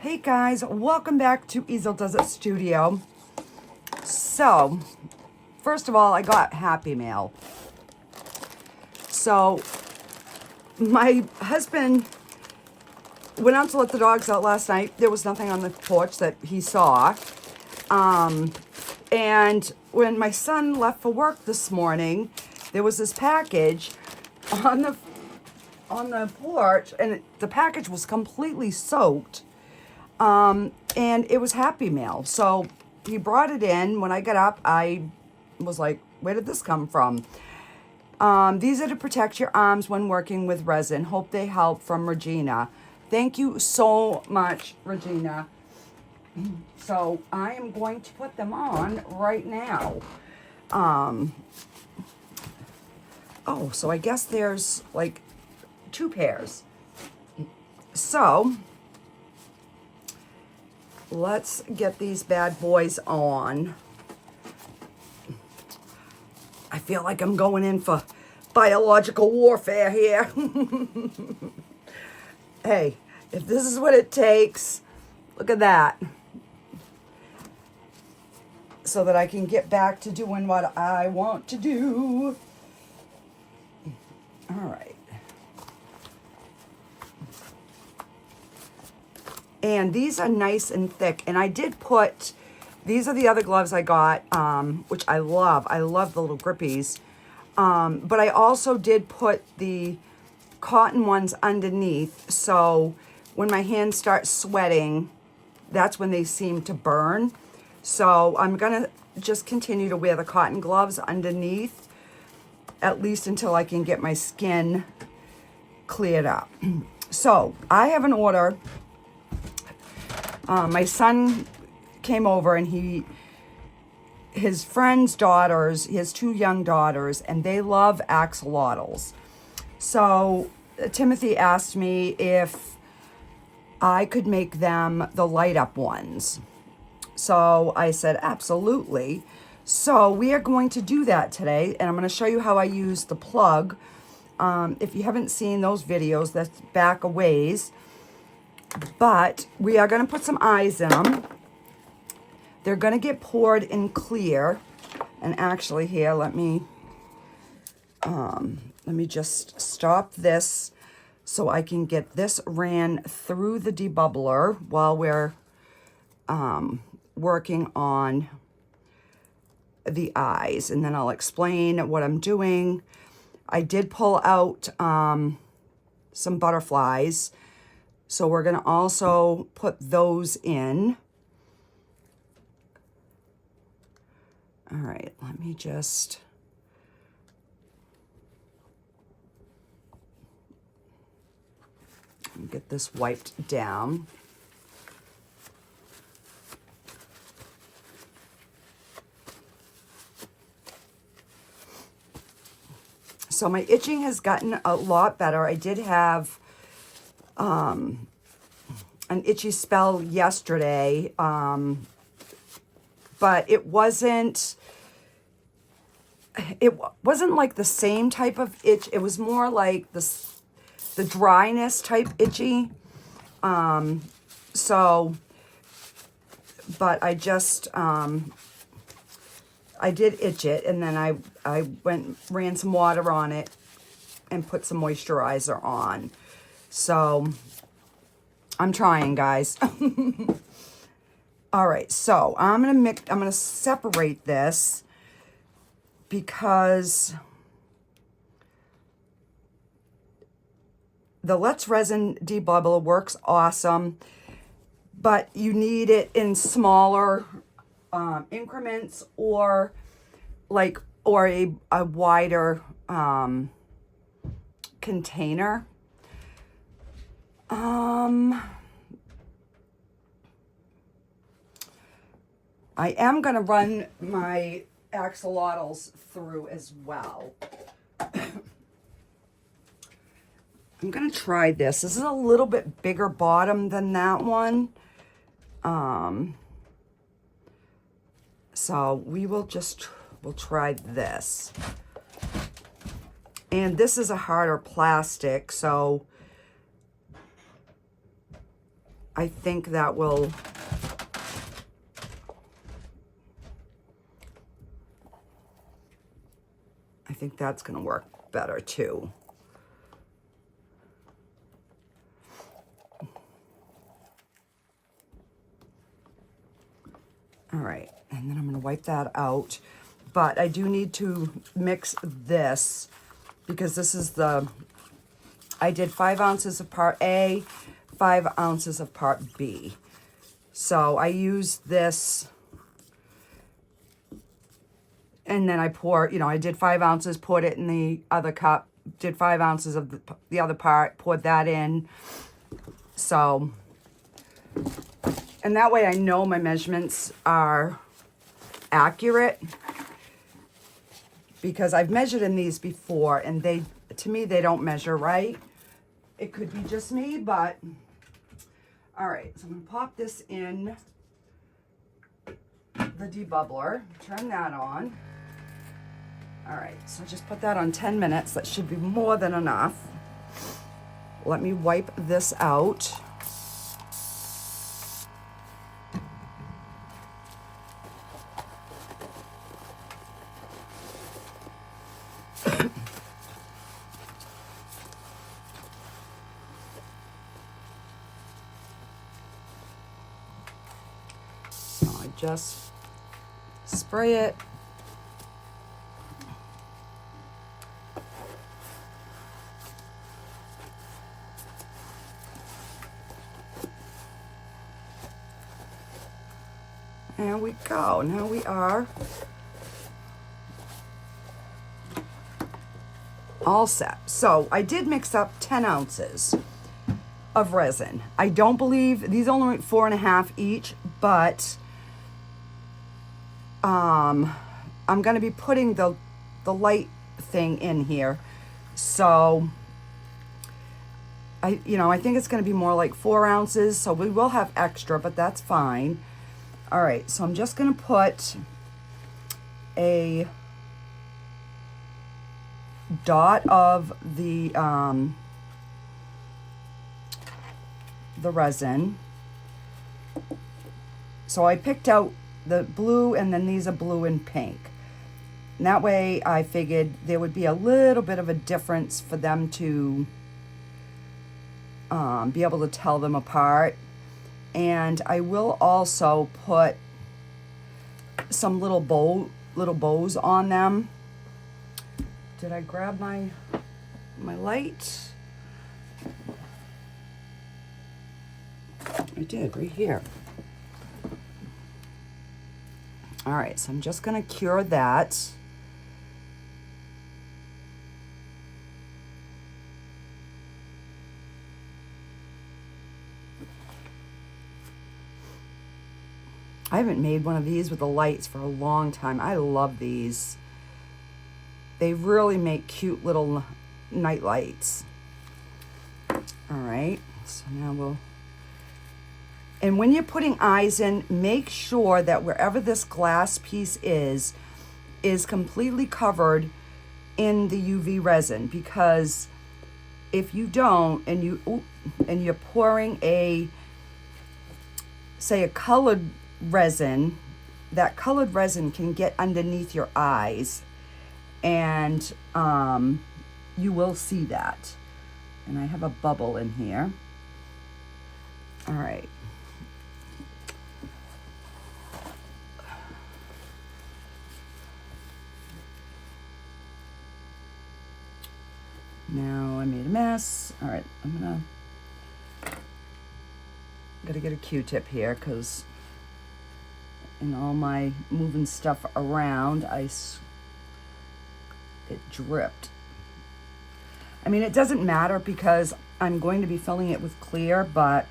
Hey guys, welcome back to Easeldoesitstudio. So, first of all, I got Happy Mail. So, my husband went out to let the dogs out last night. There was nothing on the porch that he saw. And when my son left for work this morning, there was this package on the porch, and the package was completely soaked. And it was Happy Mail. So he brought it in. When I got up, I was like, where did this come from? These are to protect your arms when working with resin. Hope they help, from Regina. Thank you so much, Regina. So I am going to put them on right now. Oh, so I guess there's like 2 pairs. So let's get these bad boys on. I feel like I'm going in for biological warfare here. Hey, if this is what it takes, look at that. So that I can get back to doing what I want to do. All right. And these are nice and thick. And I did put, these are the other gloves I got, which I love. I love the little grippies. But I also did put the cotton ones underneath. So when my hands start sweating, that's when they seem to burn. So I'm going to just continue to wear the cotton gloves underneath, at least until I can get my skin cleared up. So I have an order. My son came over, and his friend's daughters, he has 2 young daughters, and they love axolotls. So Timothy asked me if I could make them the light up ones. So I said, absolutely. So we are going to do that today, and I'm going to show you how I use the plug. If you haven't seen those videos, that's back a ways. But we are going to put some eyes in them. They're going to get poured in clear. And actually here, let me just stop this so I can get this ran through the debubbler while we're working on the eyes. And then I'll explain what I'm doing. I did pull out some butterflies. So we're going to also put those in. All right, let me just get this wiped down. So my itching has gotten a lot better. I did have an itchy spell yesterday, but it wasn't like the same type of itch. It was more like the dryness type itchy. So, but I just, I did itch it, and then I ran some water on it and put some moisturizer on. So I'm trying, guys. All right, so I'm gonna separate this because the Let's Resin Debubbler works awesome, but you need it in smaller increments, or a wider container. I am going to run my axolotls through as well. I'm going to try this. This is a little bit bigger bottom than that one. So we'll try this. And this is a harder plastic, so I think that will, I think that's going to work better too. All right, and then I'm going to wipe that out. But I do need to mix this because this is the, I did 5 ounces of part A, 5 ounces of part B. So I use this, and then I pour, you know, I did 5 ounces, poured it in the other cup, did 5 ounces of the other part, poured that in. So, and that way I know my measurements are accurate, because I've measured in these before and they, to me, they don't measure right. It could be just me, but all right, so I'm gonna pop this in the debubbler, turn that on. All right, so just put that on 10 minutes. That should be more than enough. Let me wipe this out. Just spray it. There we go. Now we are all set. So I did mix up 10 ounces of resin. I don't believe these only went 4.5 each, but I'm going to be putting the light thing in here. So I think it's going to be more like 4 ounces. So we will have extra, but that's fine. All right. So I'm just going to put a dot of the resin. So I picked out the blue, and then these are blue and pink. And that way I figured there would be a little bit of a difference for them to be able to tell them apart. And I will also put some little bows on them. Did I grab my light? I did, right here. All right, so I'm just going to cure that. I haven't made one of these with the lights for a long time. I love these. They really make cute little night lights. All right, so now we'll... And when you're putting eyes in, make sure that wherever this glass piece is completely covered in the UV resin, because if you don't, and you're pouring say a colored resin, that colored resin can get underneath your eyes, and you will see that. And I have a bubble in here. All right. Now I made a mess. All right, I'm gotta get a Q-tip here, because in all my moving stuff around, it dripped. I mean, it doesn't matter because I'm going to be filling it with clear, but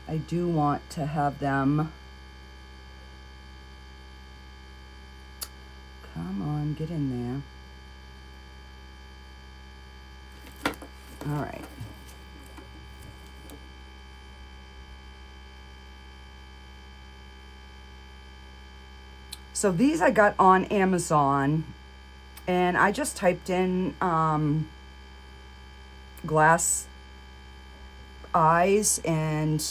I do want to have them. Come on, get in there. All right. So these I got on Amazon, and I just typed in glass eyes, and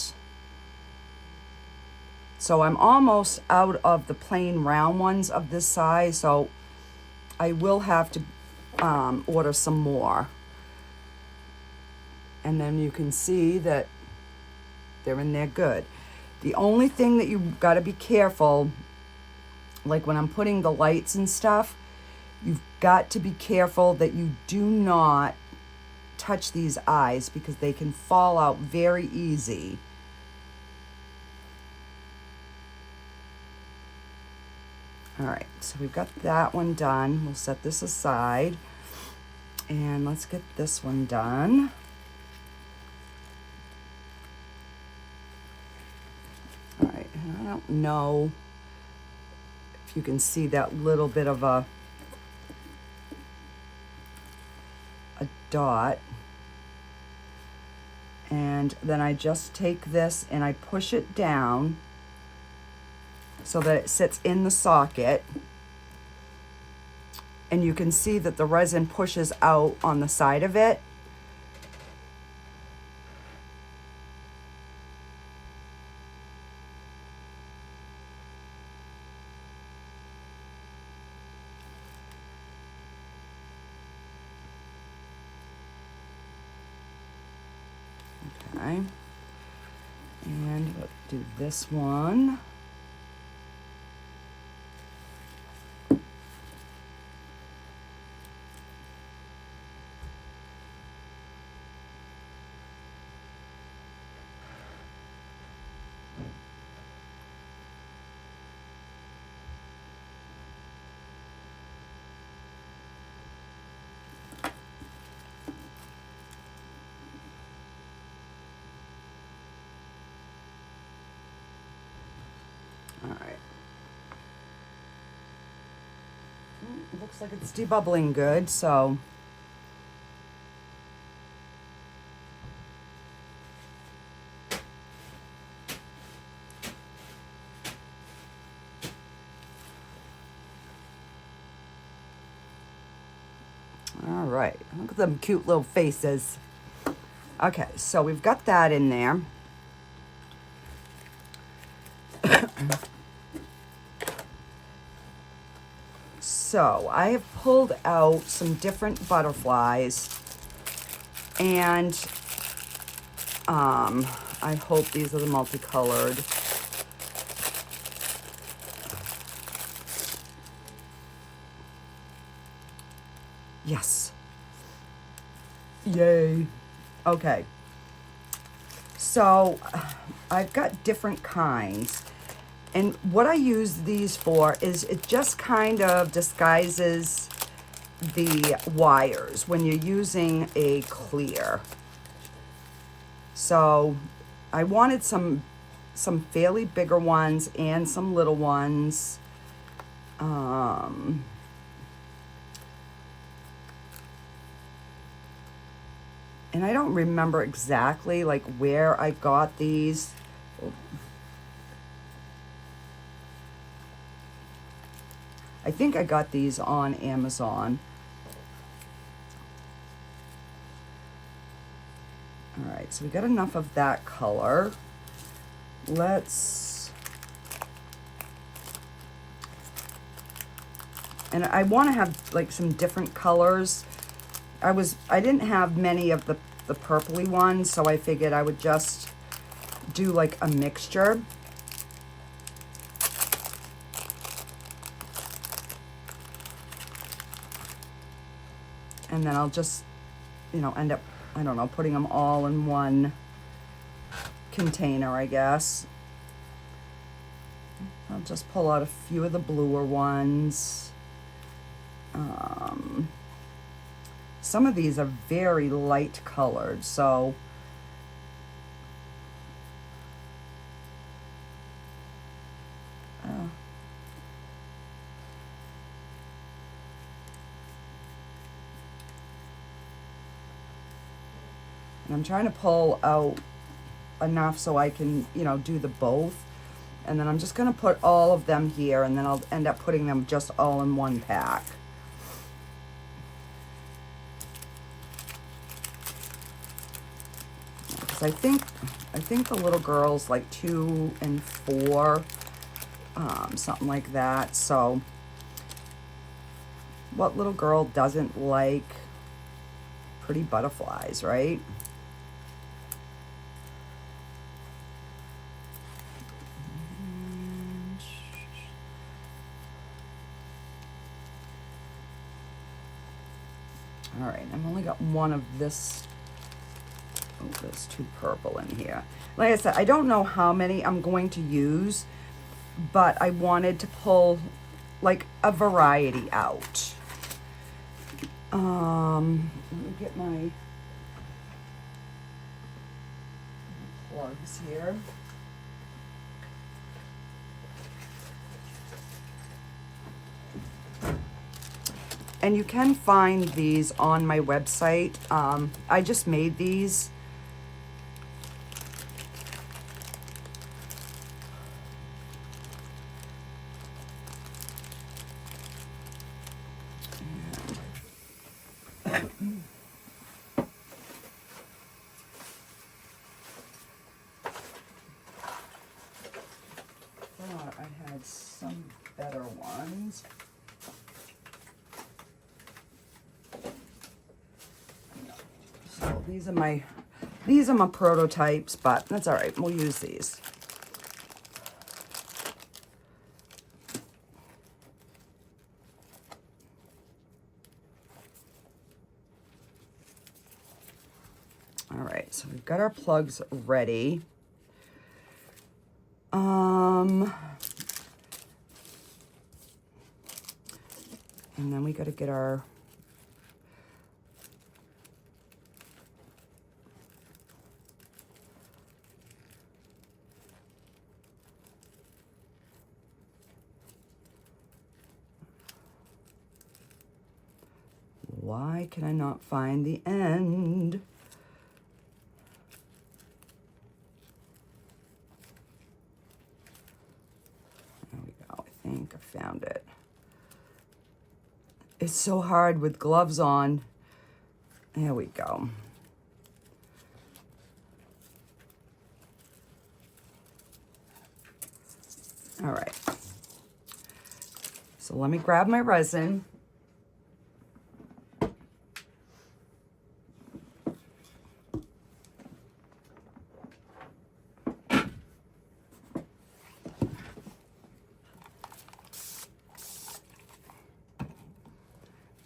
so I'm almost out of the plain round ones of this size, so I will have to order some more. And then you can see that they're in there good. The only thing that you've got to be careful, like when I'm putting the lights and stuff, you've got to be careful that you do not touch these eyes because they can fall out very easy. All right, so we've got that one done. We'll set this aside, and let's get this one done. All right, and I don't know if you can see that little bit of a dot. And then I just take this and I push it down so that it sits in the socket. And you can see that the resin pushes out on the side of it. Okay. And let's do this one. All right. It looks like it's debubbling good, so all right. Look at them cute little faces. Okay, so we've got that in there. So I have pulled out some different butterflies, and I hope these are the multicolored. Yes. Yay. Okay. So I've got different kinds. And what I use these for is it just kind of disguises the wires when you're using a clear. So I wanted some fairly bigger ones and some little ones. And I don't remember exactly like where I got these. I think I got these on Amazon. All right, so we got enough of that color. And I want to have like some different colors. I didn't have many of the purpley ones, so I figured I would just do like a mixture. And then I'll just, you know, end up, I don't know, putting them all in one container, I guess. I'll just pull out a few of the bluer ones. Some of these are very light colored, so and I'm trying to pull out enough so I can, you know, do the both. And then I'm just going to put all of them here, and then I'll end up putting them just all in one pack. because I think the little girl's like 2 and 4, something like that. So what little girl doesn't like pretty butterflies, right? All right, I've only got one of this. Oh, there's 2 purple in here. Like I said, I don't know how many I'm going to use, but I wanted to pull like a variety out. Let me get my plugs here. And you can find these on my website. I just made these. Thought I had some better ones. So these are my prototypes, but that's all right. We'll use these. All right, so we've got our plugs ready. And then we got to get our why can I not find the end? There we go. I think I found it. It's so hard with gloves on. There we go. All right. So let me grab my resin.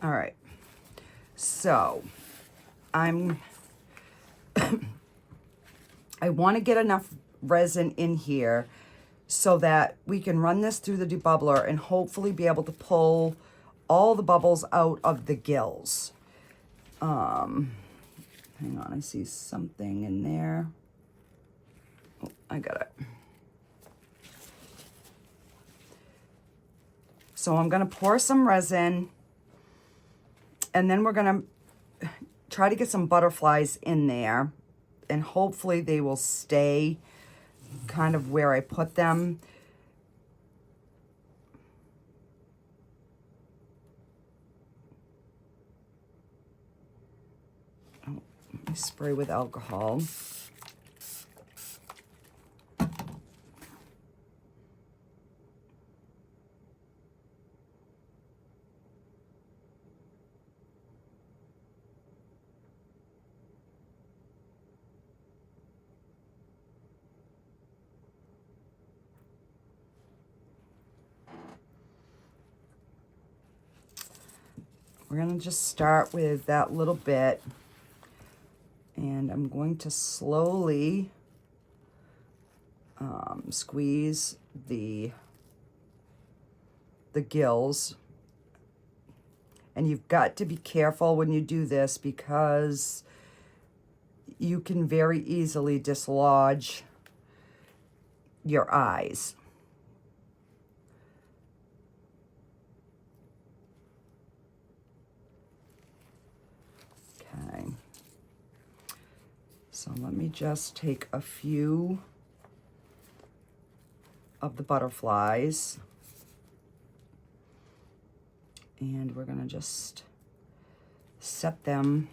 All right, so I want to get enough resin in here so that we can run this through the debubbler and hopefully be able to pull all the bubbles out of the gills. Hang on, I see something in there. Oh, I got it. So I'm going to pour some resin. And then we're going to try to get some butterflies in there. And hopefully they will stay kind of where I put them. Oh, let me spray with alcohol. We're going to just start with that little bit, and I'm going to slowly squeeze the gills. And you've got to be careful when you do this because you can very easily dislodge your eyes. Okay, so let me just take a few of the butterflies and we're gonna just set them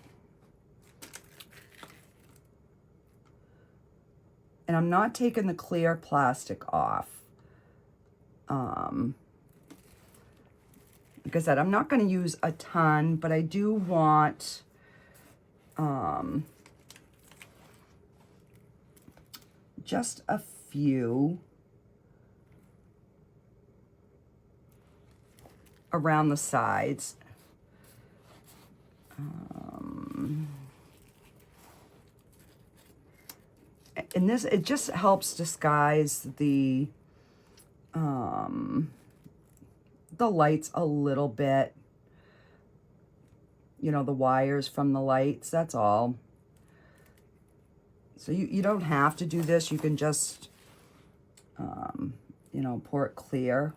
And I'm not taking the clear plastic off. Like I said, I'm not going to use a ton, but I do want just a few around the sides. And this, it just helps disguise the lights a little bit. You know, the wires from the lights, that's all. So you don't have to do this. You can just, you know, pour it clear.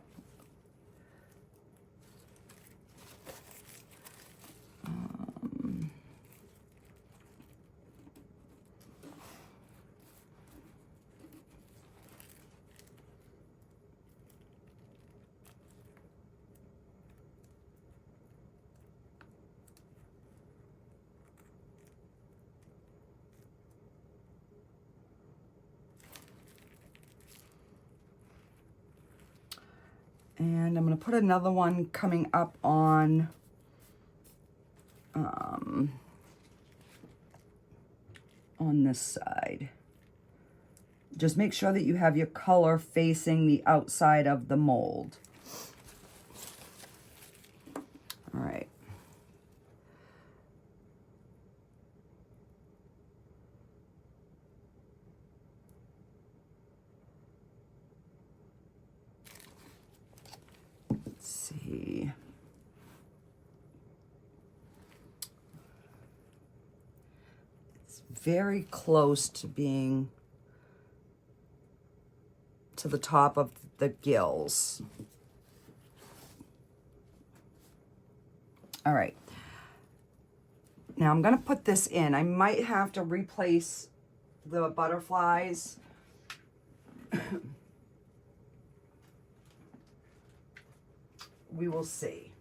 And I'm going to put another one coming up on this side. Just make sure that you have your color facing the outside of the mold. All right. Let's see. It's very close to being to the top of the gills. All right. Now I'm going to put this in. I might have to replace the butterflies. We will see.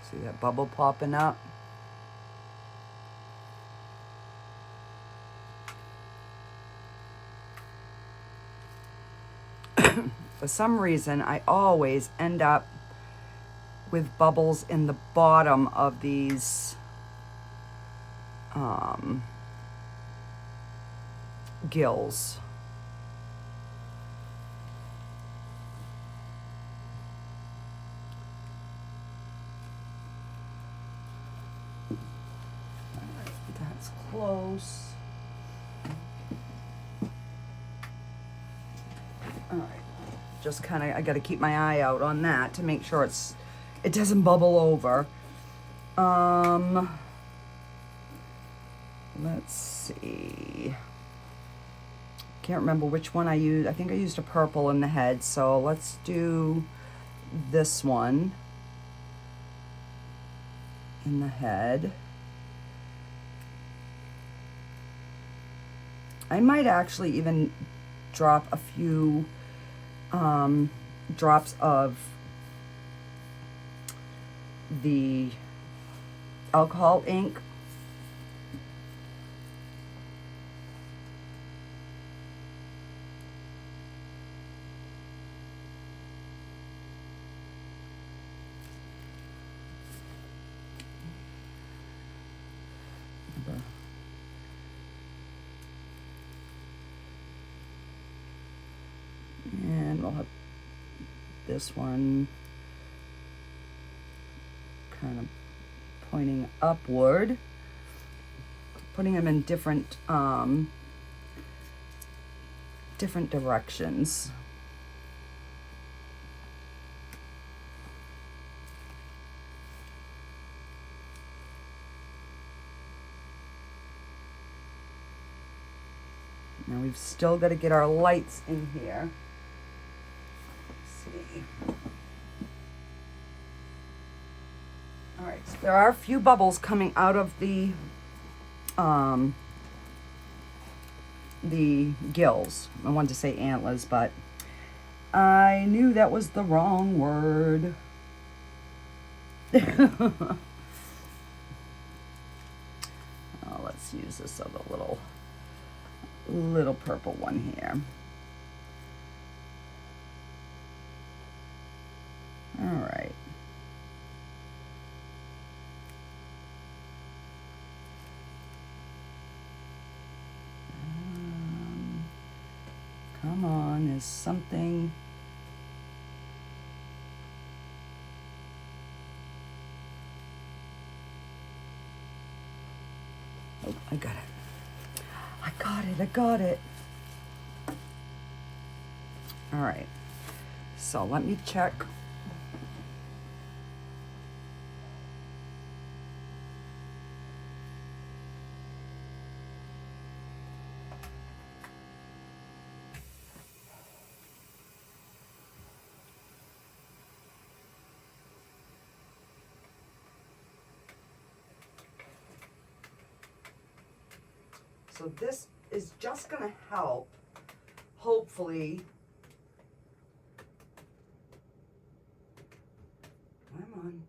See that bubble popping up? For some reason, I always end up with bubbles in the bottom of these gills. That's close. All right, just kind of, I got to keep my eye out on that to make sure it doesn't bubble over. Let's see. Can't remember which one I used. I think I used a purple in the head, so let's do this one in the head. I might actually even drop a few drops of the alcohol ink. And we'll have this one kind of pointing upward, putting them in different directions. Now we've still got to get our lights in here. Let's see. All right, so there are a few bubbles coming out of the gills. I wanted to say antlers, but I knew that was the wrong word. Oh, let's use this other little purple one here. All right. Come on, is something... Oh, I got it. I got it. All right, so let me check. So this is just going to help, hopefully. Come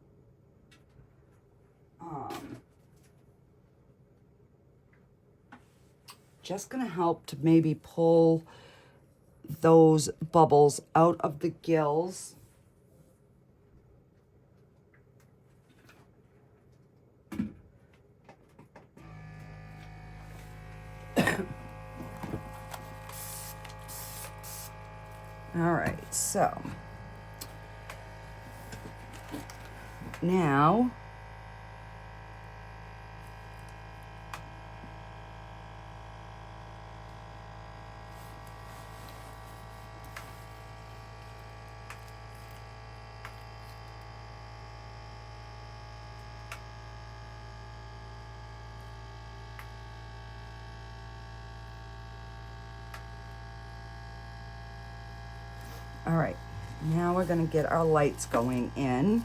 on. Just going to help to maybe pull those bubbles out of the gills. All right, so now all right, now we're going to get our lights going in.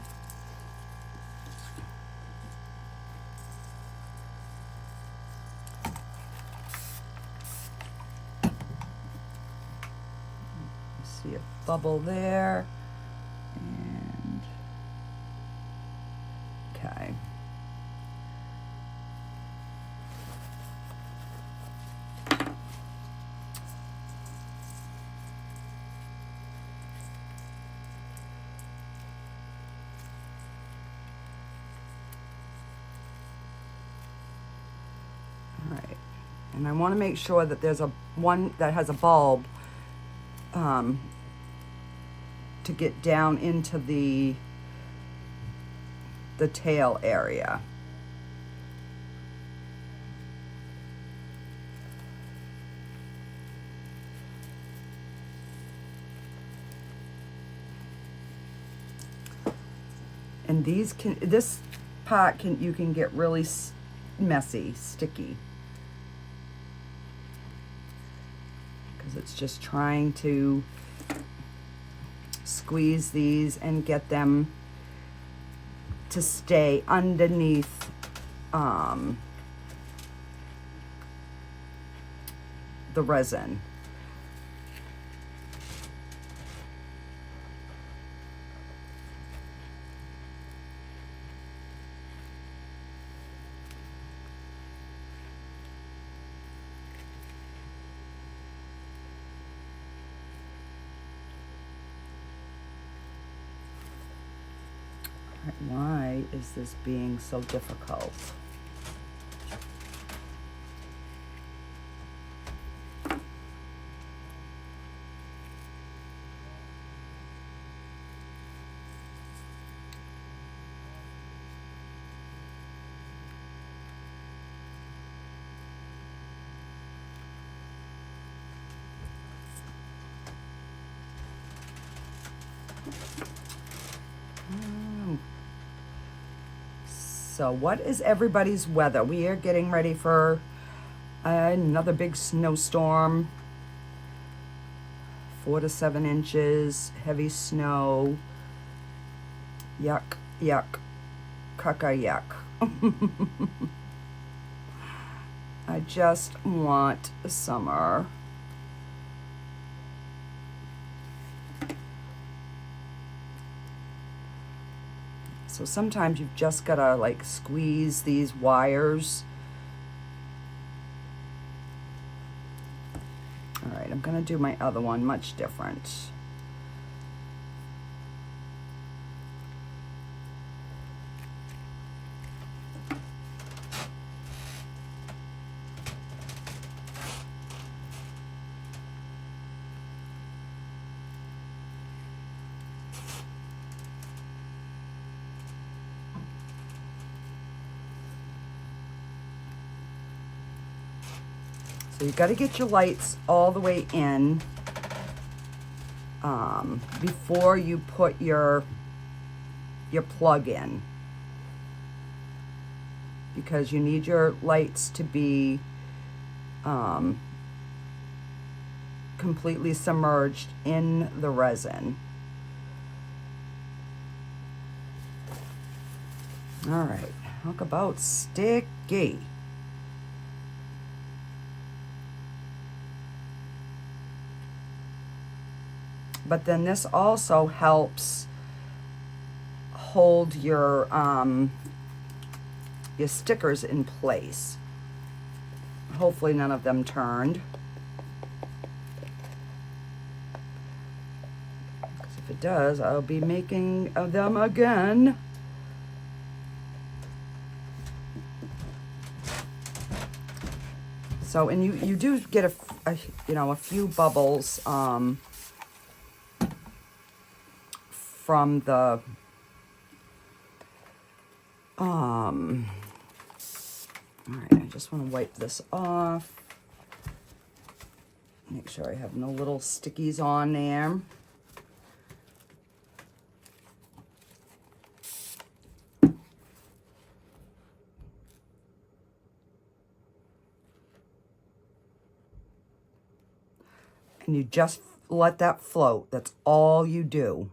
See a bubble there, and okay. And I want to make sure that there's one that has a bulb to get down into the tail area. And this part you can get really messy, sticky. It's just trying to squeeze these and get them to stay underneath the resin. Why is this being so difficult? So what is everybody's weather? We are getting ready for another big snowstorm. 4 to 7 inches, heavy snow. Yuck, yuck, caca yuck. I just want summer. So sometimes you've just gotta like squeeze these wires. All right, I'm gonna do my other one much different. So you've got to get your lights all the way in before you put your plug in, because you need your lights to be completely submerged in the resin. All right, talk about sticky. But then this also helps hold your stickers in place. Hopefully none of them turned. Because if it does, I'll be making them again. So, and you do get a few bubbles from the all right, I just want to wipe this off, make sure I have no little stickies on there. And you just let that float. That's all you do.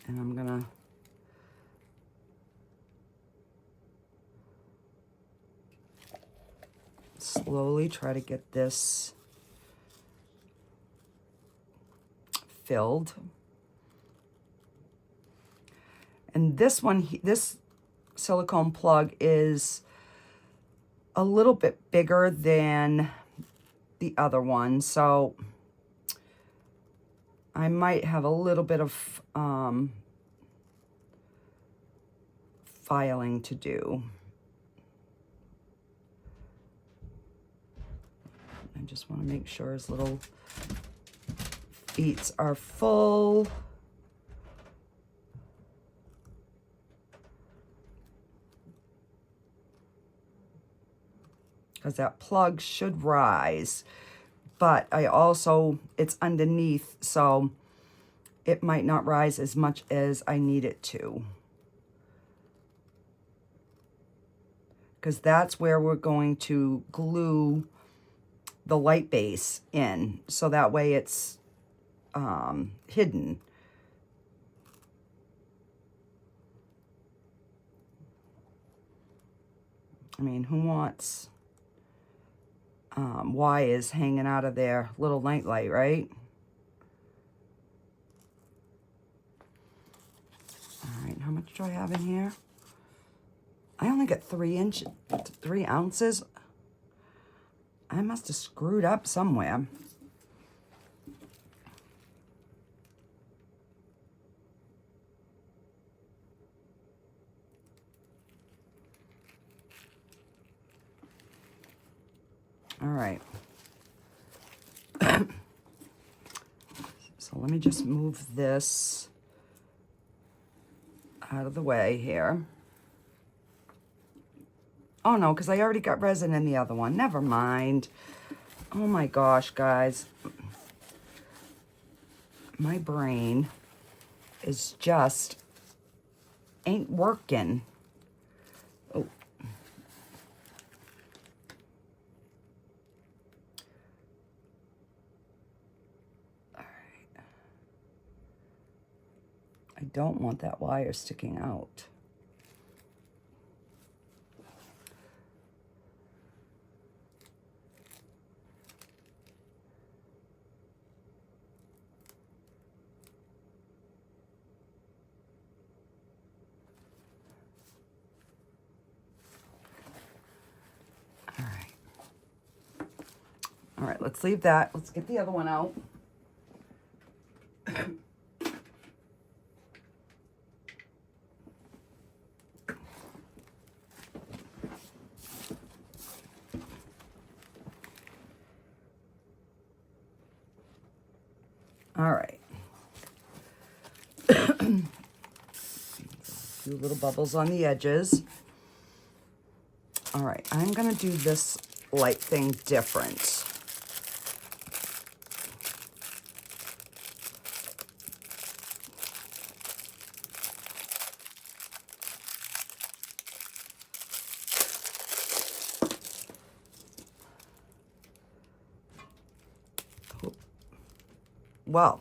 And I'm gonna slowly try to get this filled. And this one, this silicone plug is a little bit bigger than the other one, so I might have a little bit of filing to do. I just want to make sure his little feet are full. Because that plug should rise. But I also, it's underneath, so it might not rise as much as I need it to. Because that's where we're going to glue the light base in, so that way it's hidden. I mean, who wants wires hanging out of their little nightlight, right? All right, how much do I have in here? I only got 3 ounces. I must have screwed up somewhere. All right. So let me just move this out of the way here. Oh no, because I already got resin in the other one. Never mind. Oh my gosh, guys. My brain is just ain't working. Oh. All right. I don't want that wire sticking out. All right, let's leave that. Let's get the other one out. All right. A few little bubbles on the edges. All right, I'm gonna do this light thing different. Well,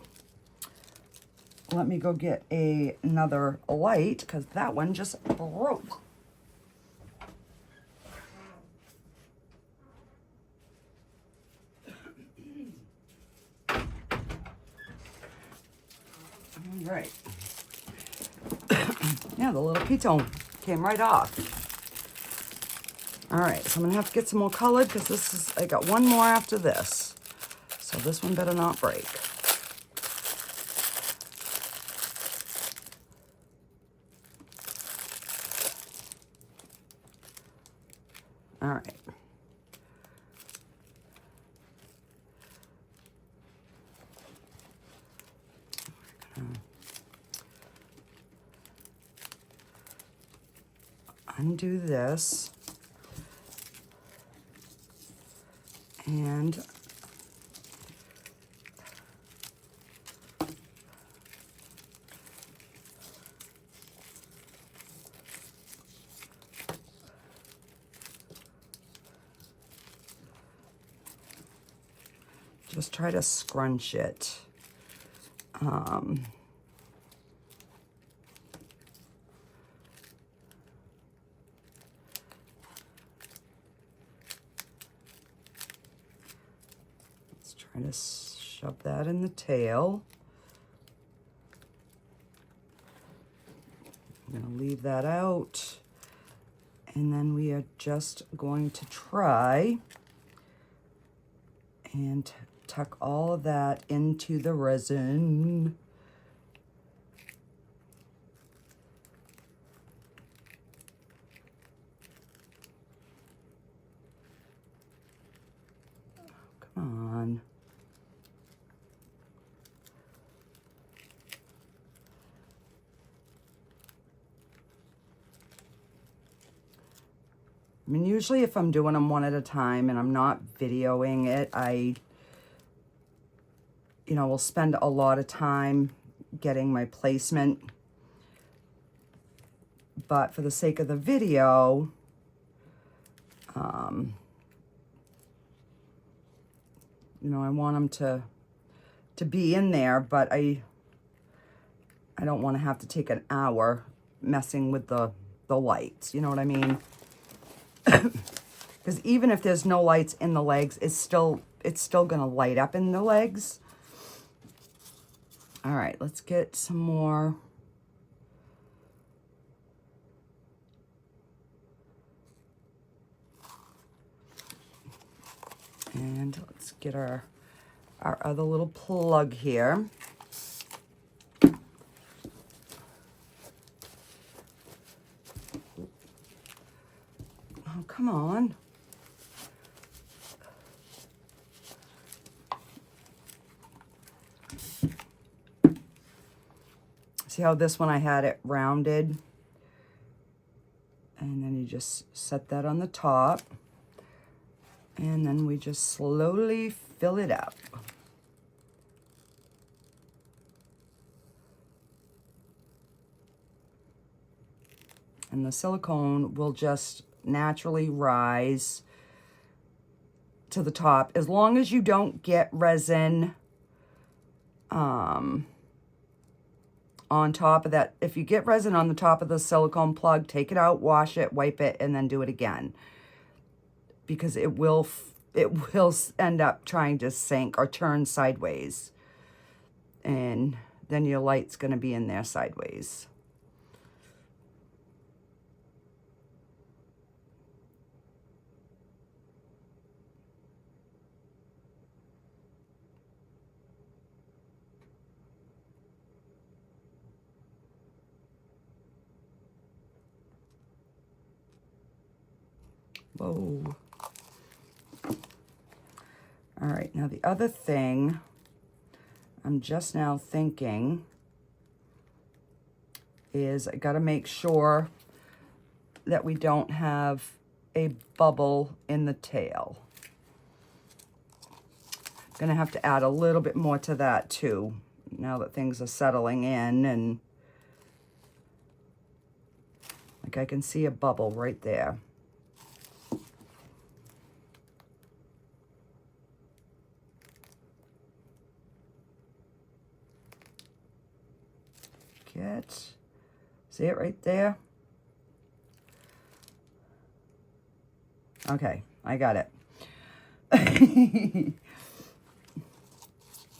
let me go get another light because that one just broke. All right. Yeah, the little ketone came right off. All right, so I'm gonna have to get some more colored because this is, I got one more after this. So this one better not break. All right. Undo this. And just try to scrunch it. Let's try to shove that in the tail. I'm going to leave that out. And then we are just going to try and tuck all of that into the resin. Oh, come on. I mean, usually if I'm doing them one at a time and I'm not videoing it, will spend a lot of time getting my placement. But for the sake of the video, I want them to be in there, but I don't want to have to take an hour messing with the lights. You know what I mean? Because even if there's no lights in the legs, it's still going to light up in the legs. All right, let's get some more. And let's get our other little plug here. Oh, come on. See how this one I had it rounded? And then you just set that on the top. And then we just slowly fill it up. And the silicone will just naturally rise to the top, as long as you don't get resin on top of that. If you get resin on the top of the silicone plug, take it out, wash it, wipe it, and then do it again, because it will end up trying to sink or turn sideways, and then your light's going to be in there sideways. Whoa. All right, now the other thing I'm just now thinking is I got to make sure that we don't have a bubble in the tail. I'm going to have to add a little bit more to that too, now that things are settling in, and like I can see a bubble right there. See it right there? Okay, I got it.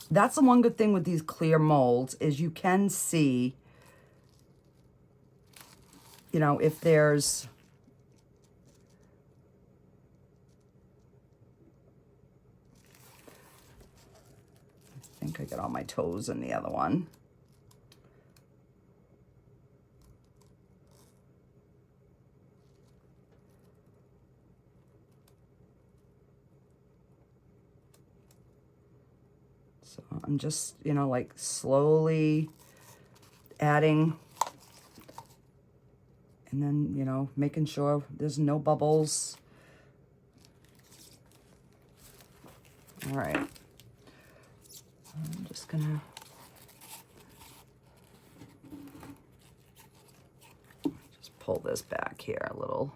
That's the one good thing with these clear molds, is you can see, you know, if there's I think I got all my toes in the other one. So I'm just, you know, like slowly adding, and then, you know, making sure there's no bubbles. All right. I'm just gonna just pull this back here a little.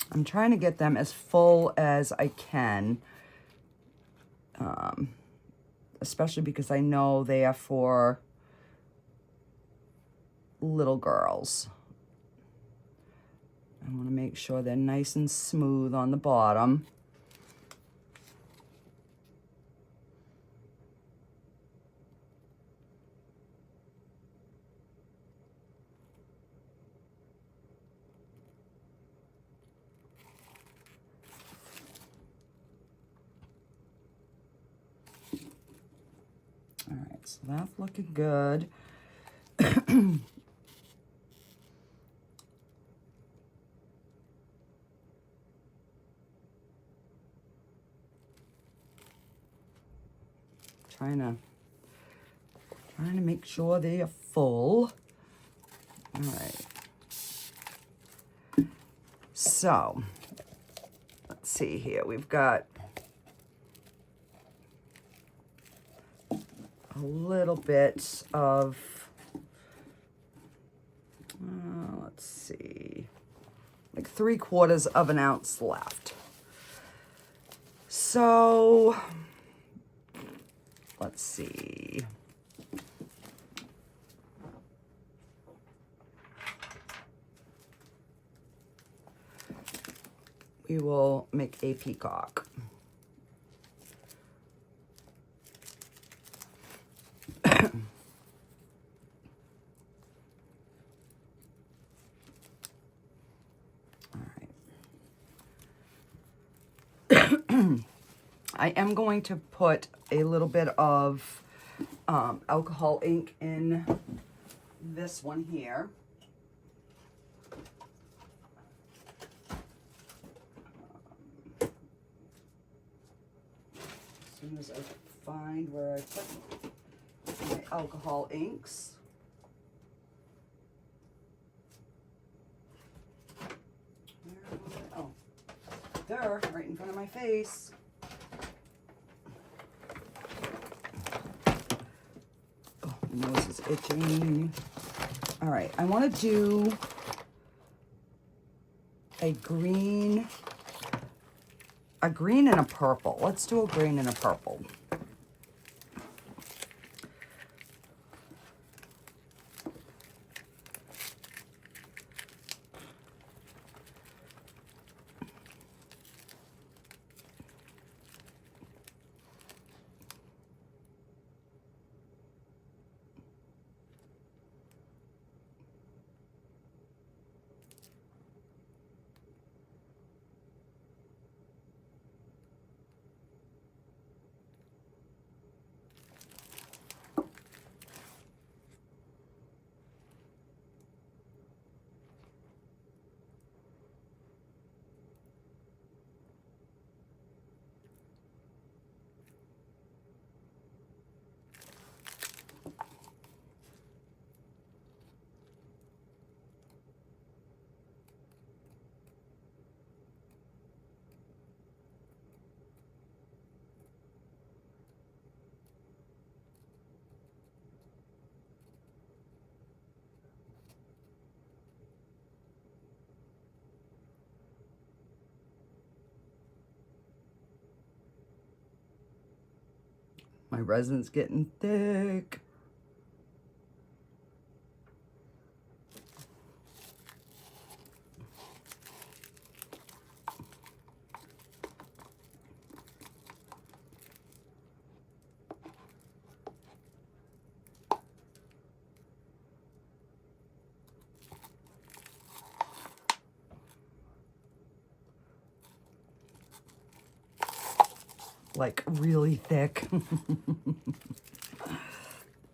I'm trying to get them as full as I can, especially because I know they are for little girls. I want to make sure they're nice and smooth on the bottom. All right, so that's looking good. Trying to make sure they are full. All right. So, let's see here. We've got a little bit of, let's see, like 3/4 of an ounce left. So, let's see. We will make a peacock. I am going to put a little bit of alcohol ink in this one here. As soon as I find where I put my alcohol inks. Oh, there, right in front of my face. Oh, my nose is itching. All right, I want to do a green and a purple. Let's do a green and a purple. My resin's getting thick. Like really thick.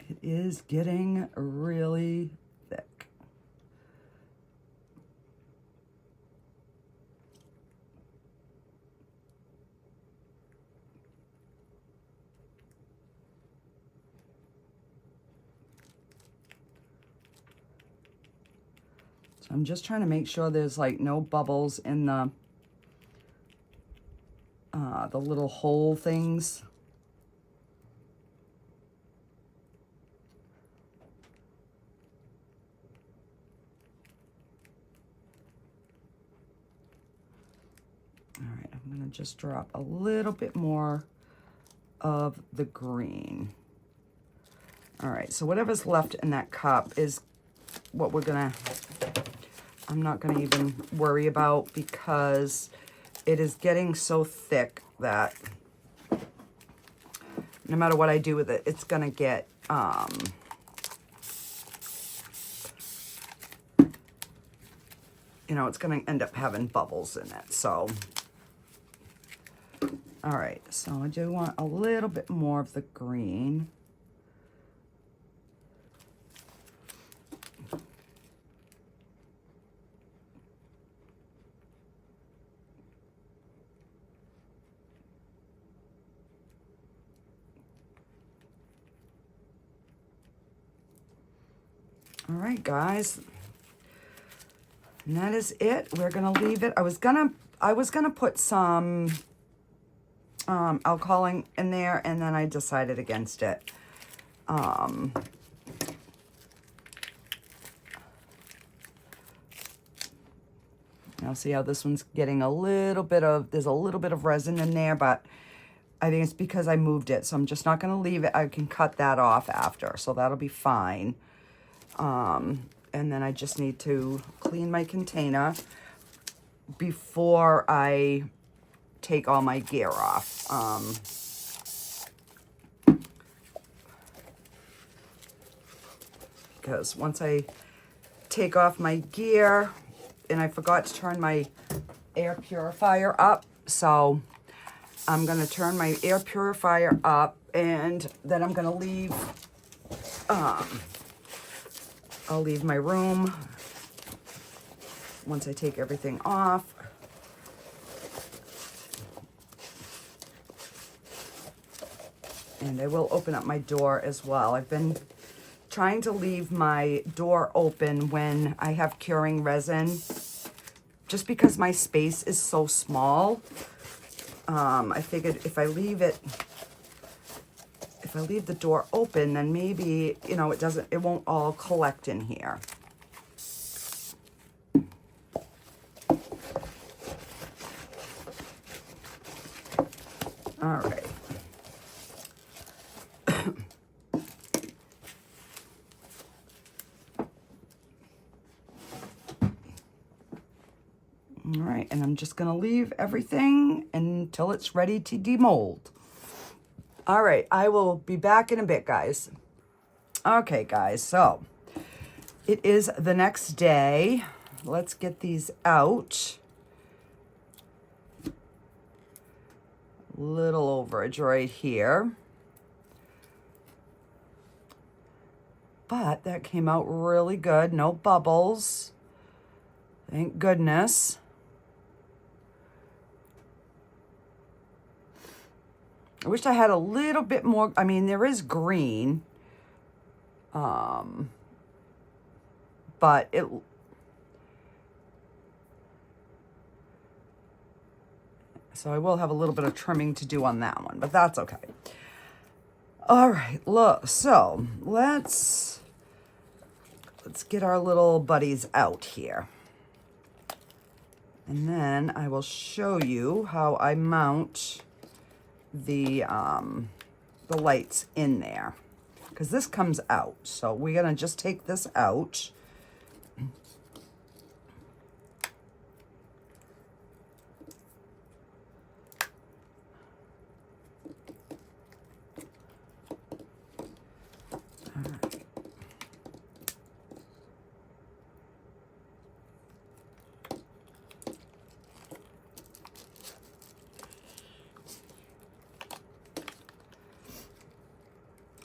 It is getting really thick. So I'm just trying to make sure there's like no bubbles in the little hole things. All right, I'm gonna just drop a little bit more of the green. All right, so whatever's left in that cup is what I'm not gonna even worry about because it is getting so thick that no matter what I do with it, it's gonna get, you know, it's gonna end up having bubbles in it, so. All right, so I do want a little bit more of the green. All right, guys, and that is it. We're gonna leave it. I was gonna put some alcohol in there, and then I decided against it. Now see how this one's getting a little bit of, there's a little bit of resin in there, but I think it's because I moved it, so I'm just not gonna leave it. I can cut that off after, so that'll be fine. And then I just need to clean my container before I take all my gear off. Because once I take off my gear, and I forgot to turn my air purifier up, so I'm gonna turn my air purifier up, and then I'm gonna leave I'll leave my room once I take everything off. And I will open up my door as well. I've been trying to leave my door open when I have curing resin, just because my space is so small. I figured if I leave the door open, then maybe, you know, it won't all collect in here. All right. All right, and I'm just gonna leave everything until it's ready to demold. All right, I will be back in a bit, guys. Okay, guys, so it is the next day. Let's get these out. Little overage right here. But that came out really good. No bubbles. Thank goodness. I wish I had a little bit more. I mean, there is green. But it... So I will have a little bit of trimming to do on that one, but that's okay. All right, look, so let's get our little buddies out here. And then I will show you how I mount the lights in there, because this comes out. So we're gonna just take this out.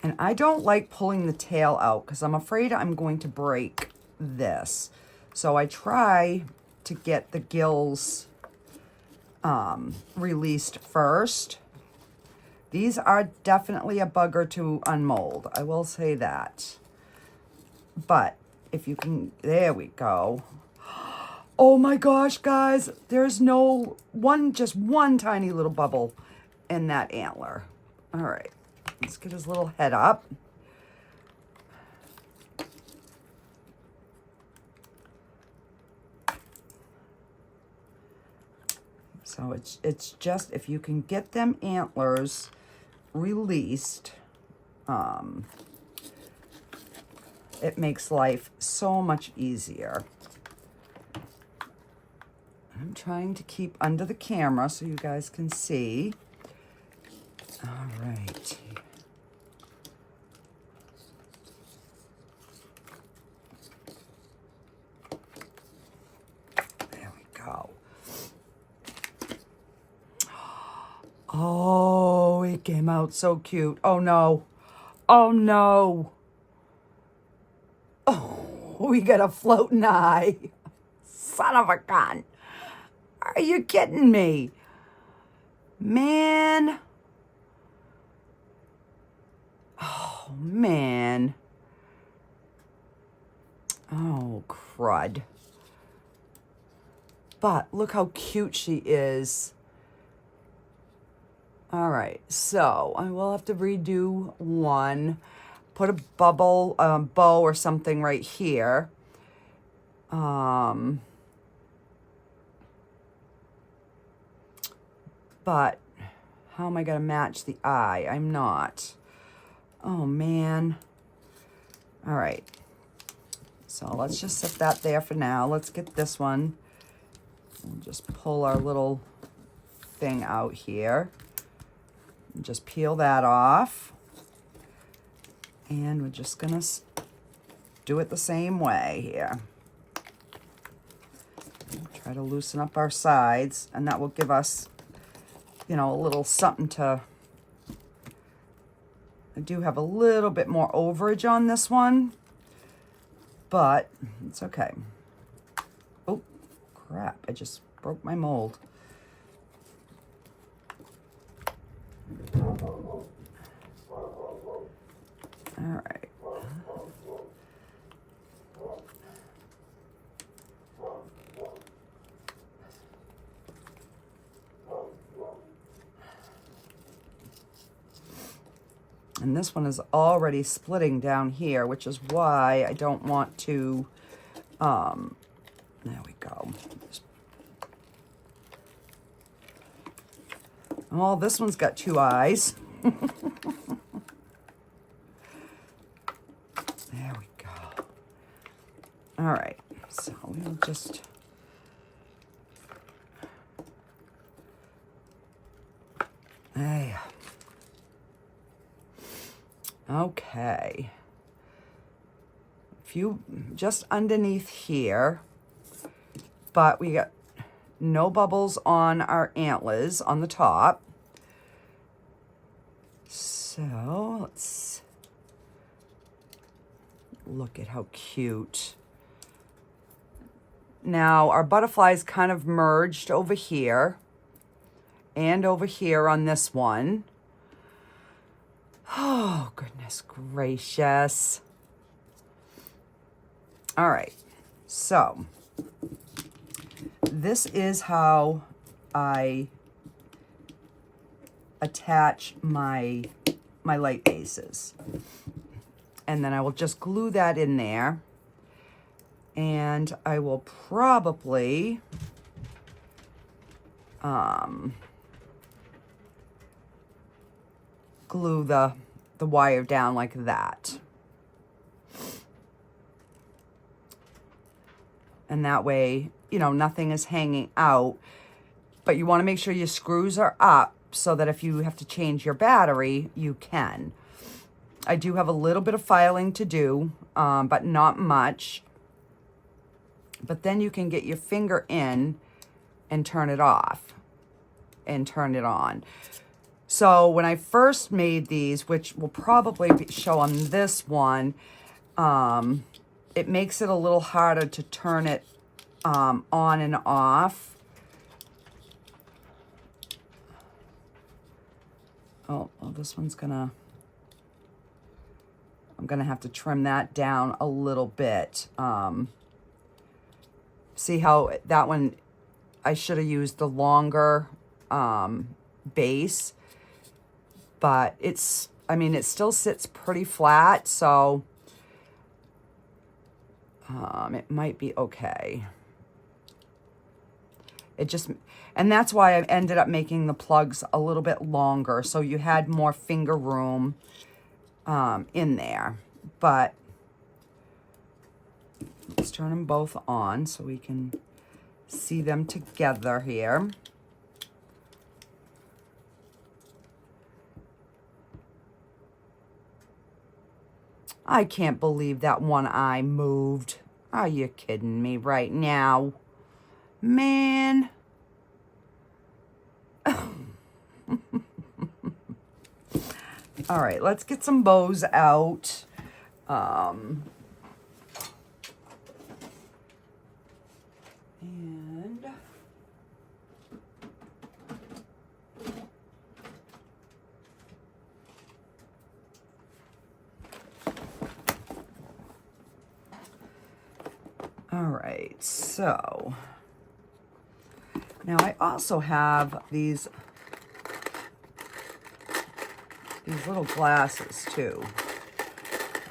And I don't like pulling the tail out because I'm afraid I'm going to break this. So I try to get the gills released first. These are definitely a bugger to unmold, I will say that. But if you can, there we go. Oh my gosh, guys, there's just one tiny little bubble in that antler. All right. Let's get his little head up. So it's just, if you can get them antlers released, it makes life so much easier. I'm trying to keep under the camera so you guys can see. All right. Oh, it came out so cute. Oh, no. Oh, no. Oh, we got a floating eye. Son of a gun. Are you kidding me? Man. Oh, man. Oh, crud. But look how cute she is. All right, so I will have to redo one. Put a bubble, bow or something right here. But how am I gonna match the eye? I'm not. Oh man. All right. So let's just set that there for now. Let's get this one. We'll just pull our little thing out here. Just peel that off. And we're just gonna do it the same way here. Try to loosen up our sides, and that will give us, you know, a little something to... I do have a little bit more overage on this one. but it's okay. Oh, crap. I just broke my mold. All right. And this one is already splitting down here, which is why I don't want to, there we go. Oh, this one's got two eyes. There we go. All right, so we'll just... Hey. Okay. A few just underneath here, but we got no bubbles on our antlers on the top. So let's look at how cute. Now our butterflies kind of merged over here and over here on this one. Oh, goodness gracious. All right, so this is how I attach my light bases. And then I will just glue that in there. And I will probably glue the wire down like that. And that way, you know, nothing is hanging out. But you want to make sure your screws are up so that if you have to change your battery, you can. I do have a little bit of filing to do, but not much. But then you can get your finger in and turn it off and turn it on. So when I first made these, which will probably show on this one, it makes it a little harder to turn it on and off. Oh, well, this one's I'm gonna have to trim that down a little bit. See how that one, I should have used the longer base. But it's, I mean, it still sits pretty flat, so it might be okay. It just, and that's why I ended up making the plugs a little bit longer, so you had more finger room in there. But let's turn them both on so we can see them together here. I can't believe that one eye moved. Are you kidding me right now? Man. All right, let's get some bows out. All right, so now I also have these little glasses too.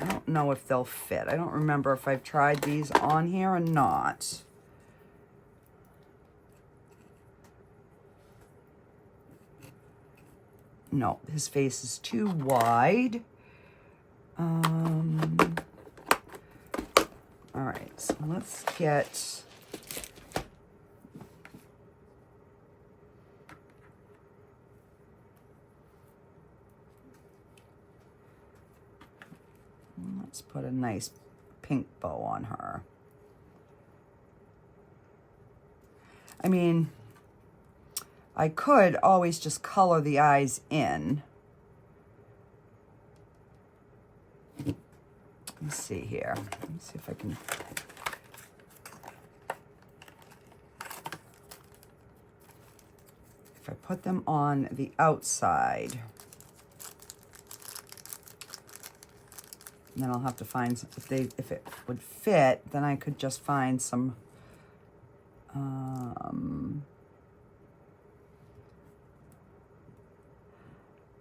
I don't know if they'll fit. I don't remember if I've tried these on here or not. No, his face is too wide. All right, so let's get let's put a nice pink bow on her. I mean, I could always just color the eyes in. Let's see here. Let me see if I can. If I put them on the outside, and then I'll have to find some, if it would fit, then I could just find some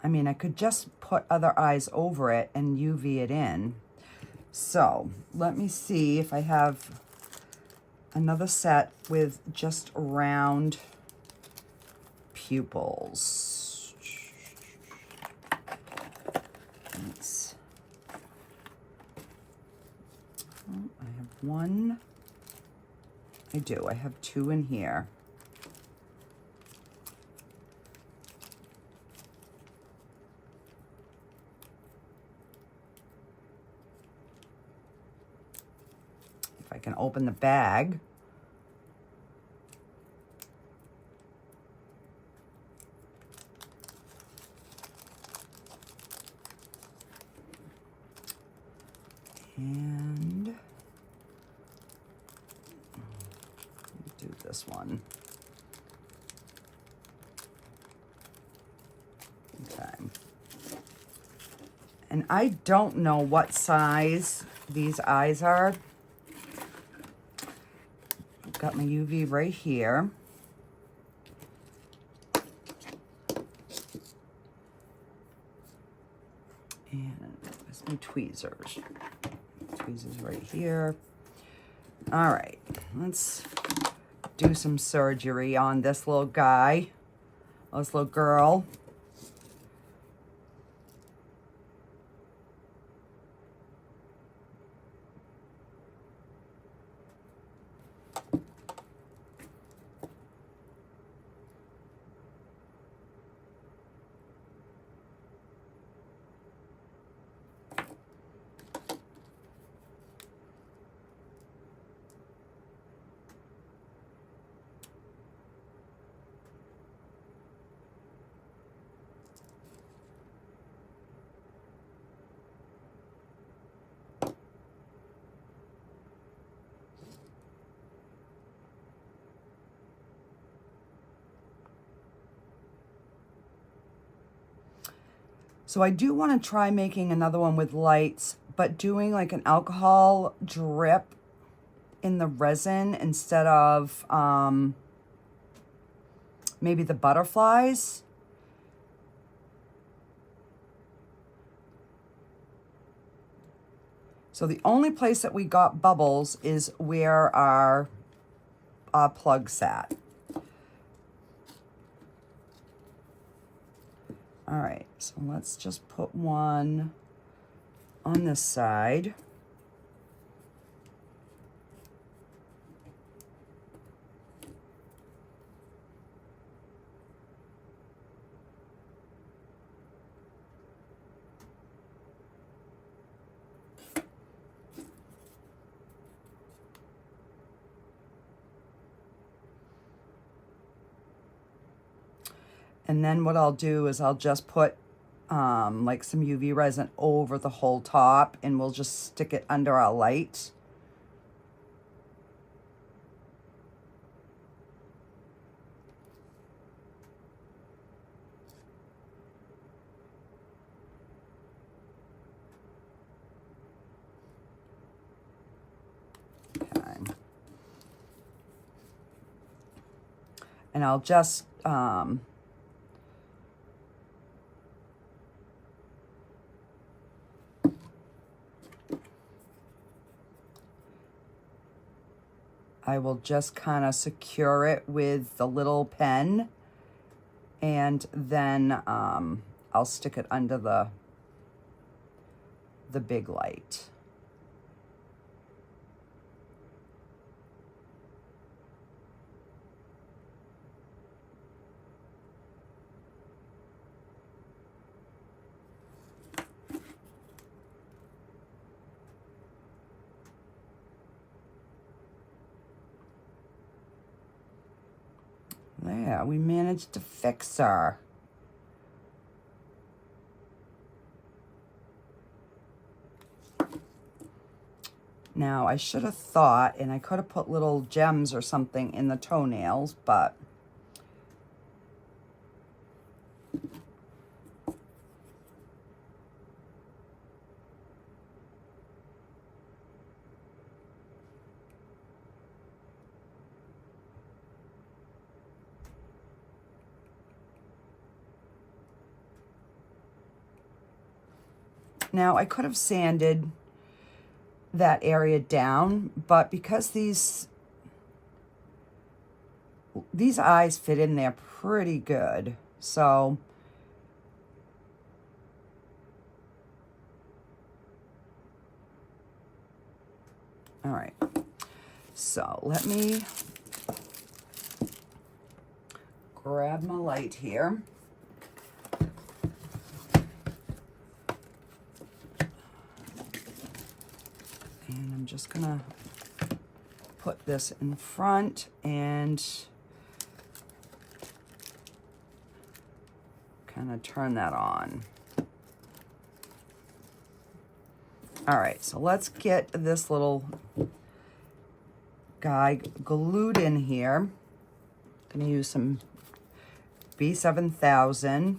I mean, I could just put other eyes over it and UV it in. So let me see if I have another set with just round pupils. I have one. I do. I have two in here. If I can open the bag. And do this one. Okay. And I don't know what size these eyes are. I've got my UV right here. And there's my tweezers. Tweezers right here. All right, let's do some surgery on this little guy, this little girl. So I do want to try making another one with lights, but doing like an alcohol drip in the resin instead of maybe the butterflies. So the only place that we got bubbles is where our plug sat. All right, so let's just put one on this side. And then what I'll do is I'll just put like some UV resin over the whole top, and we'll just stick it under our light. Okay. And I'll just I will just kind of secure it with the little pen, and then I'll stick it under the big light. There, we managed to fix her. Now, I should have thought, and I could have put little gems or something in the toenails, but now I could have sanded that area down, but because these eyes fit in there pretty good, so all right. So let me grab my light here. And I'm just gonna put this in front and kind of turn that on. All right, so let's get this little guy glued in here. I'm gonna use some B7000.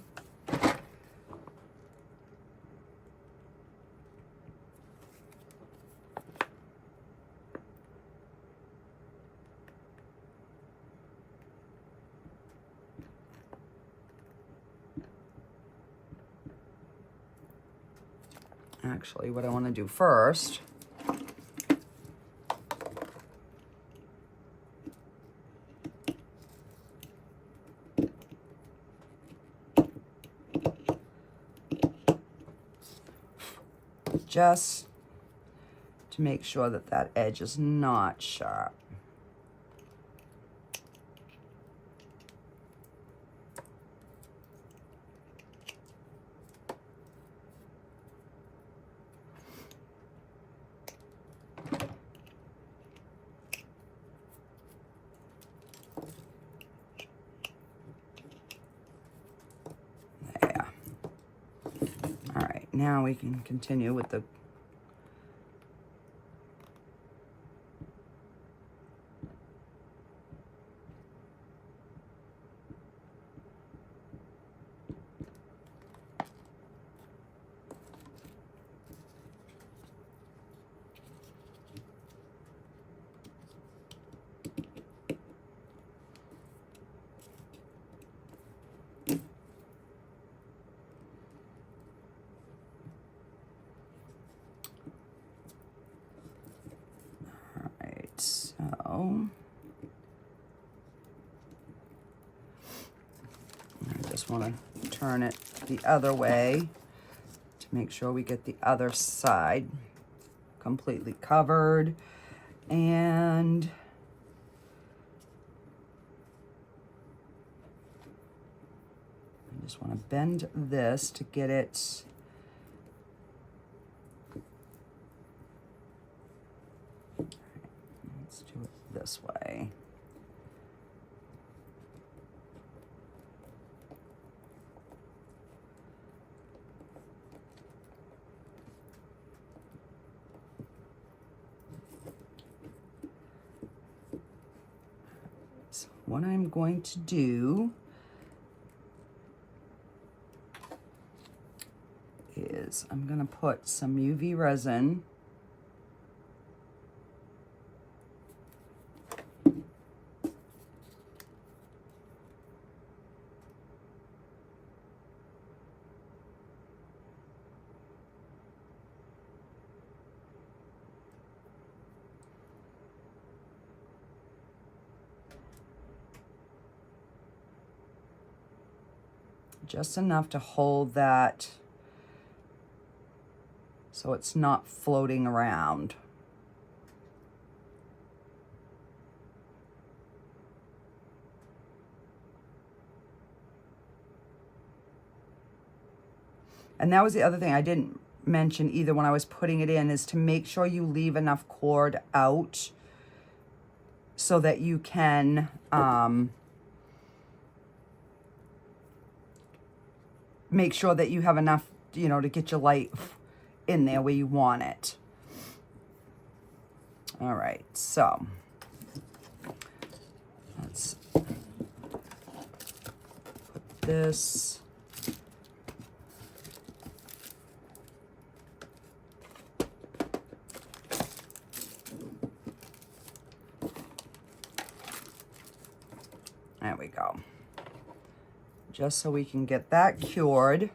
Actually, what I want to do first just to make sure that that edge is not sharp. Now we can continue with the I just want to turn it the other way to make sure we get the other side completely covered. And I just want to bend this to get it do it this way. So what I'm going to do is I'm going to put some UV resin just enough to hold that so it's not floating around. And that was the other thing I didn't mention either when I was putting it in, is to make sure you leave enough cord out so that you can make sure that you have enough, you know, to get your light in there where you want it. All right, so let's put this. There we go. Just so we can get that cured.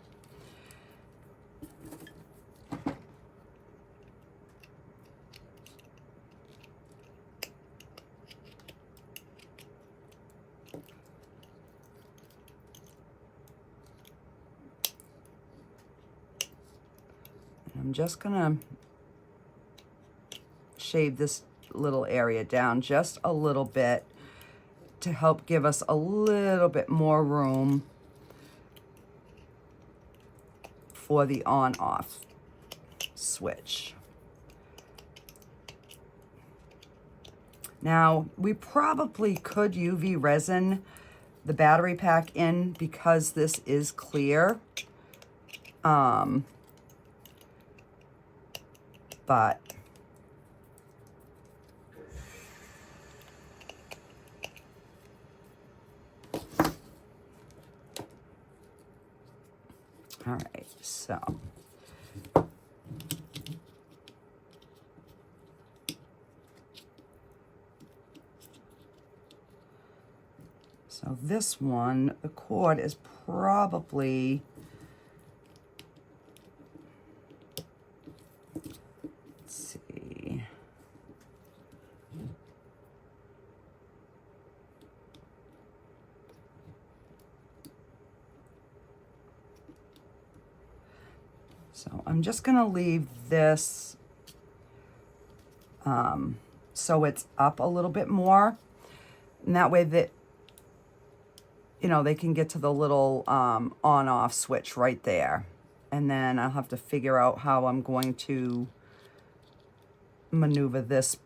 I'm just gonna shave this little area down just a little bit to help give us a little bit more room for the on-off switch. Now, we probably could UV resin the battery pack in because this is clear. But all right, so this one, the cord is probably, let's see, so I'm just gonna leave this so it's up a little bit more, and that way that, you know, they can get to the little on-off switch right there. And then I'll have to figure out how I'm going to maneuver this.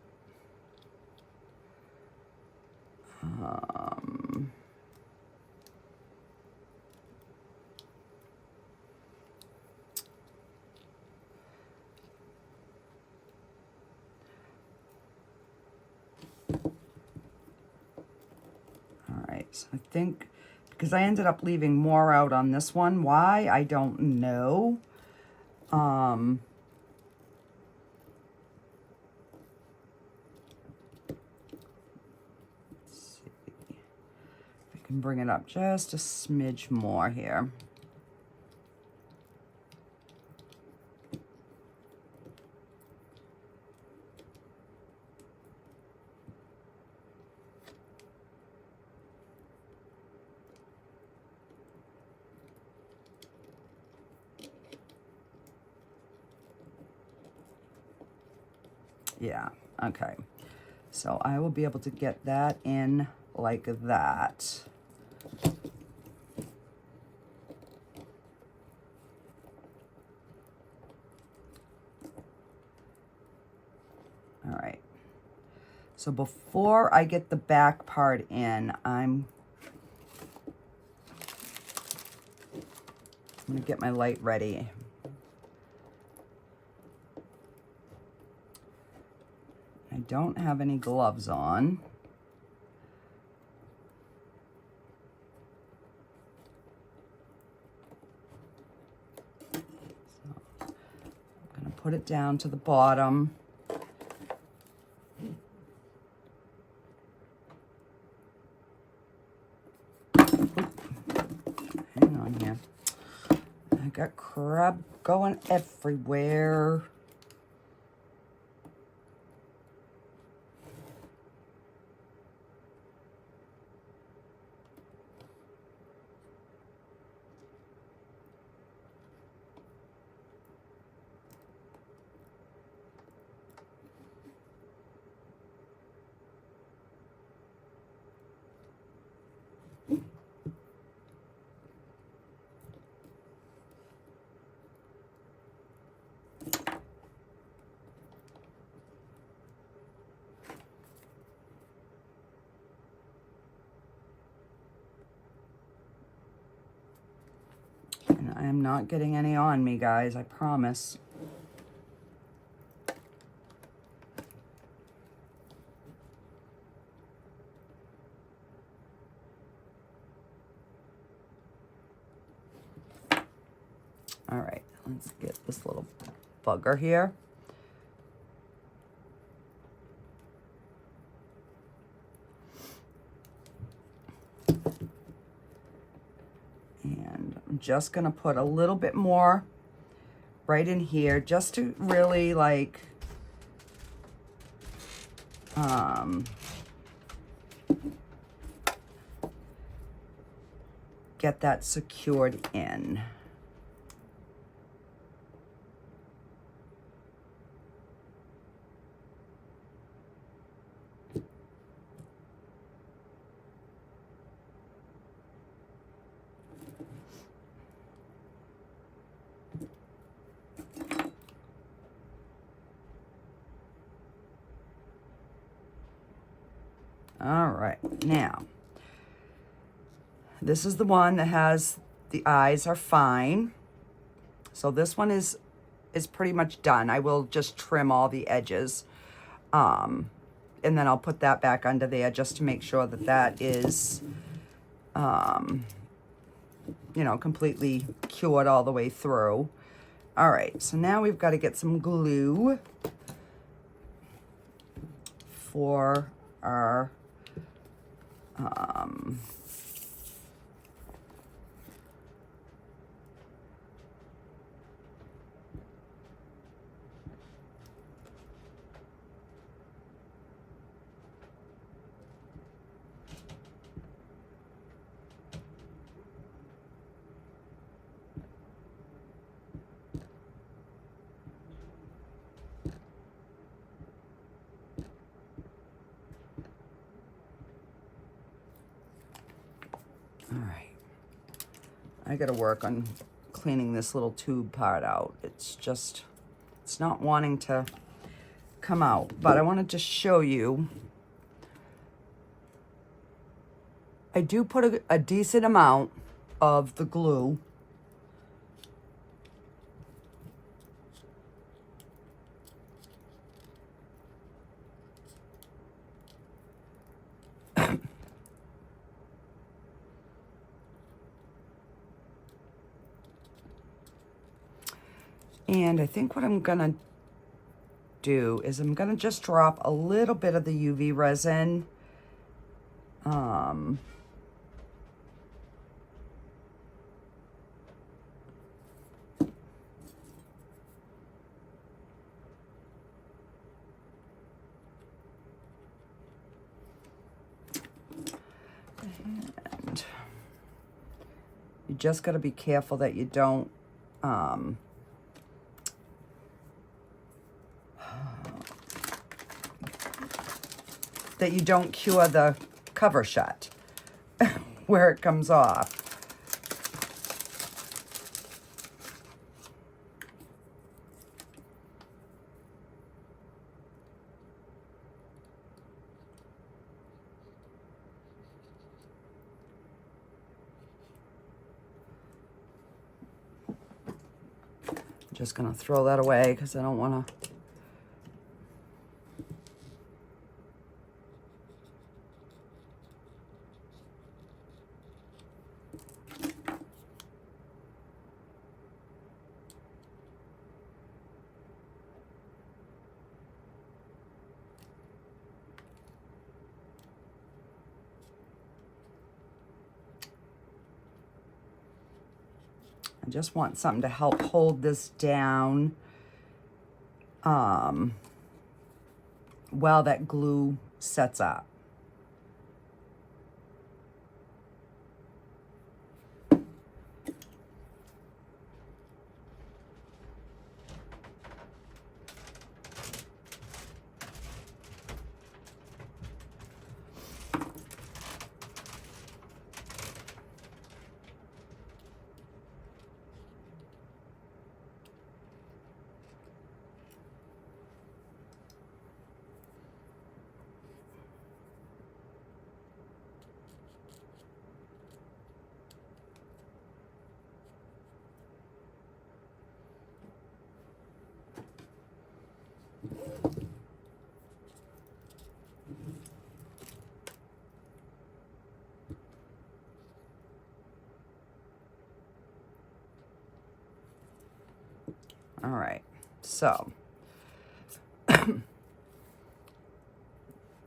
All right, so I think, because I ended up leaving more out on this one. Why? I don't know. Let's see if I can bring it up just a smidge more here. Yeah, okay. So I will be able to get that in like that. All right. So before I get the back part in, I'm gonna get my light ready. I don't have any gloves on. So I'm gonna put it down to the bottom. Hang on here. I got crap going everywhere. I am not getting any on me, guys, I promise. All right, let's get this little bugger here. And I'm just gonna put a little bit more right in here just to really like get that secured in. All right, now, this is the one that has the eyes are fine. So this one is pretty much done. I will just trim all the edges. And then I'll put that back under there just to make sure that that is, you know, completely cured all the way through. All right, so now we've got to get some glue for our all right. I got to work on cleaning this little tube part out. It's just, it's not wanting to come out, but I want to just show you. I do put a decent amount of the glue and I think what I'm gonna do is I'm gonna just drop a little bit of the UV resin and you just got to be careful that you don't cure the cover shut where it comes off. Just gonna throw that away because I don't want to. I just want something to help hold this down while that glue sets up. All right, so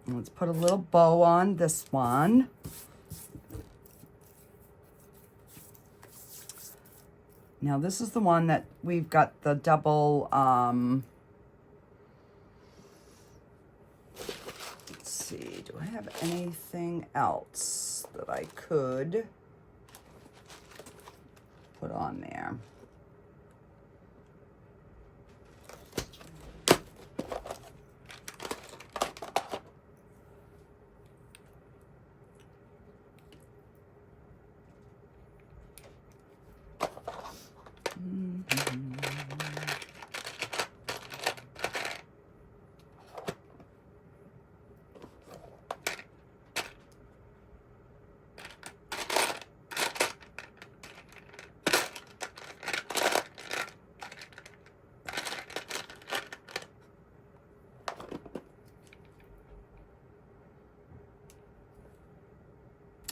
let's put a little bow on this one. Now this is the one that we've got the double, let's see, do I have anything else that I could put on there?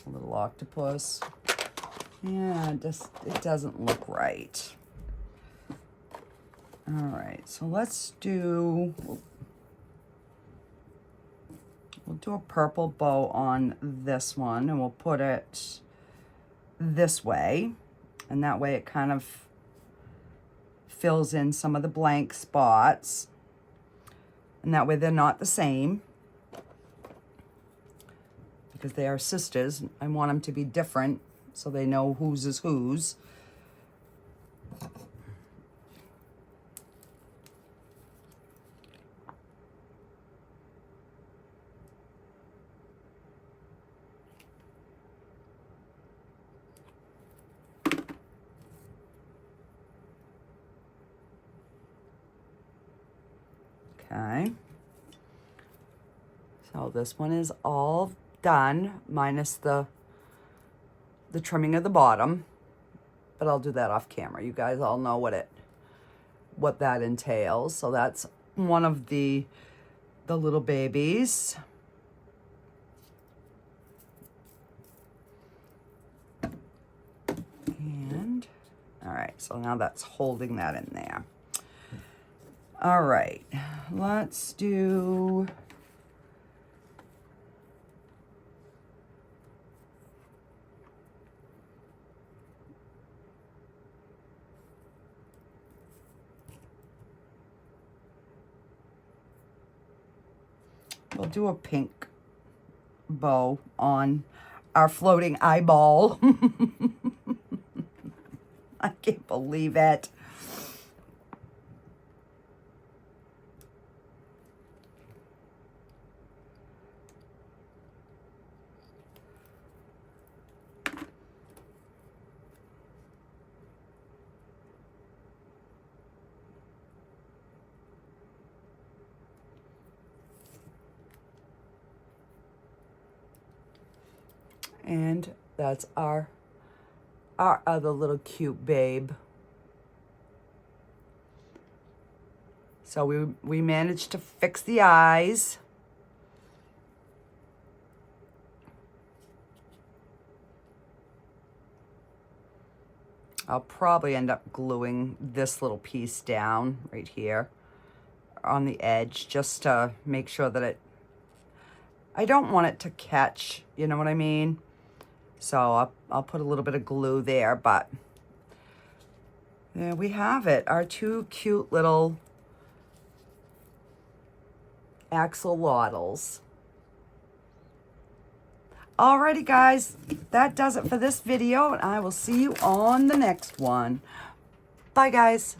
A little octopus. Yeah, it doesn't look right. All right, so let's do, we'll do a purple bow on this one, and we'll put it this way, and that way it kind of fills in some of the blank spots, and that way they're not the same, because they are sisters. I want them to be different so they know whose is whose. Okay. So this one is all done, minus the trimming of the bottom, but I'll do that off camera. You guys all know what that entails. So that's one of the little babies. And all right, so now that's holding that in there. All right, let's do, we'll do a pink bow on our floating eyeball. I can't believe it. And that's our other little cute babe. So we managed to fix the eyes. I'll probably end up gluing this little piece down right here on the edge, just to make sure that I don't want it to catch, you know what I mean? So I'll put a little bit of glue there, but there we have it. Our two cute little axolotls. Alrighty guys, that does it for this video, and I will see you on the next one. Bye guys.